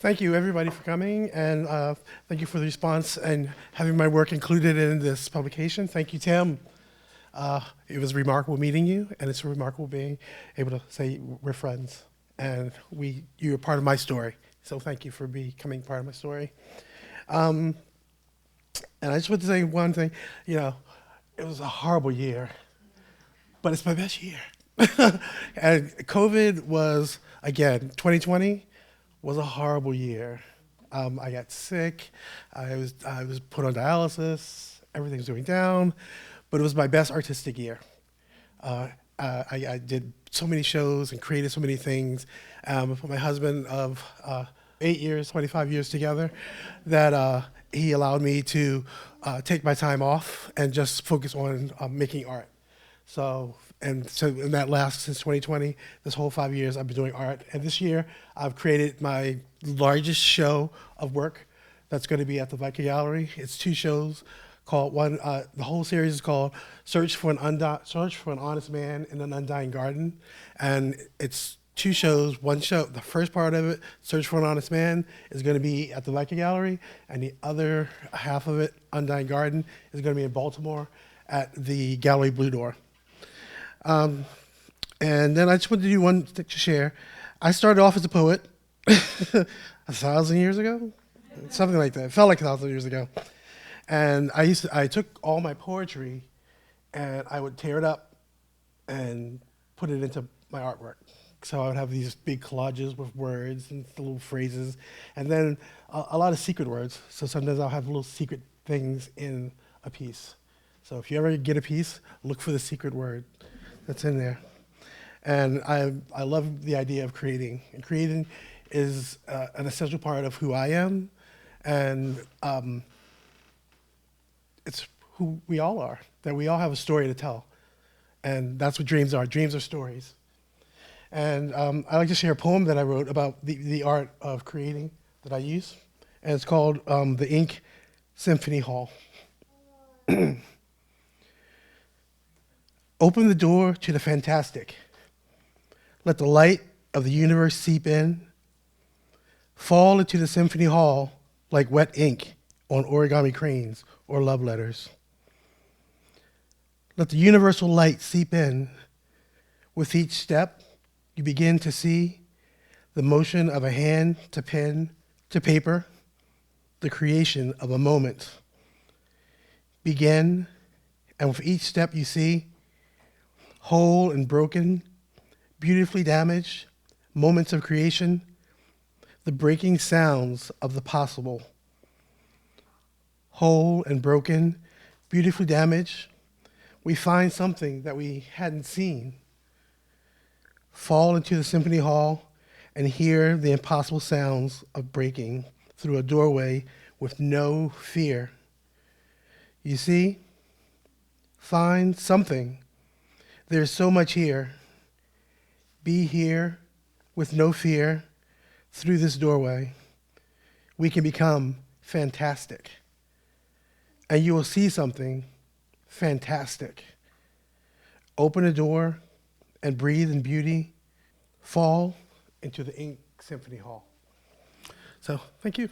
Thank you, everybody, for coming, and thank you for the response and having my work included in this publication. Thank you, Tim. It was remarkable meeting you, and it's remarkable being able to say we're friends, and you're part of my story. So thank you for becoming part of my story. And I just want to say one thing. It was a horrible year, but it's my best year. And COVID was, again, 2020 was a horrible year. I got sick. I was put on dialysis. Everything was going down, but it was my best artistic year. I did so many shows and created so many things. With my husband of 8 years, 25 years together, that he allowed me to take my time off and just focus on making art. So in that lasts since 2020, this whole 5 years I've been doing art. And this year I've created my largest show of work that's going to be at the Viking Gallery. It's 2 shows called the whole series is called Search for an Honest Man in an Undying Garden. And it's 2 shows. One show, the first part of it, Search for an Honest Man, is going to be at the Viking Gallery, and the other half of it, Undying Garden, is going to be in Baltimore at the Gallery Blue Door. And then I just wanted to do one thing to share. I started off as a poet 1,000 years ago, something like that. It felt like 1,000 years ago. And I took all my poetry and I would tear it up and put it into my artwork. So I would have these big collages with words and little phrases, and then a lot of secret words. So sometimes I'll have little secret things in a piece. So if you ever get a piece, look for the secret word that's in there. And I love the idea of creating. And creating is an essential part of who I am, and it's who we all are, that we all have a story to tell. And that's what dreams are. Dreams are stories. And I like to share a poem that I wrote about the art of creating that I use. And it's called The Ink Symphony Hall. Open the door to the fantastic. Let the light of the universe seep in. Fall into the symphony hall like wet ink on origami cranes or love letters. Let the universal light seep in. With each step, you begin to see the motion of a hand to pen to paper, the creation of a moment. Begin, and with each step you see, whole and broken, beautifully damaged, moments of creation, the breaking sounds of the possible. Whole and broken, beautifully damaged, we find something that we hadn't seen. Fall into the symphony hall and hear the impossible sounds of breaking through a doorway with no fear. You see, find something. There's so much here. Be here with no fear. Through this doorway, we can become fantastic. And you will see something fantastic. Open a door and breathe in beauty. Fall into the Ink Symphony Hall. So, thank you.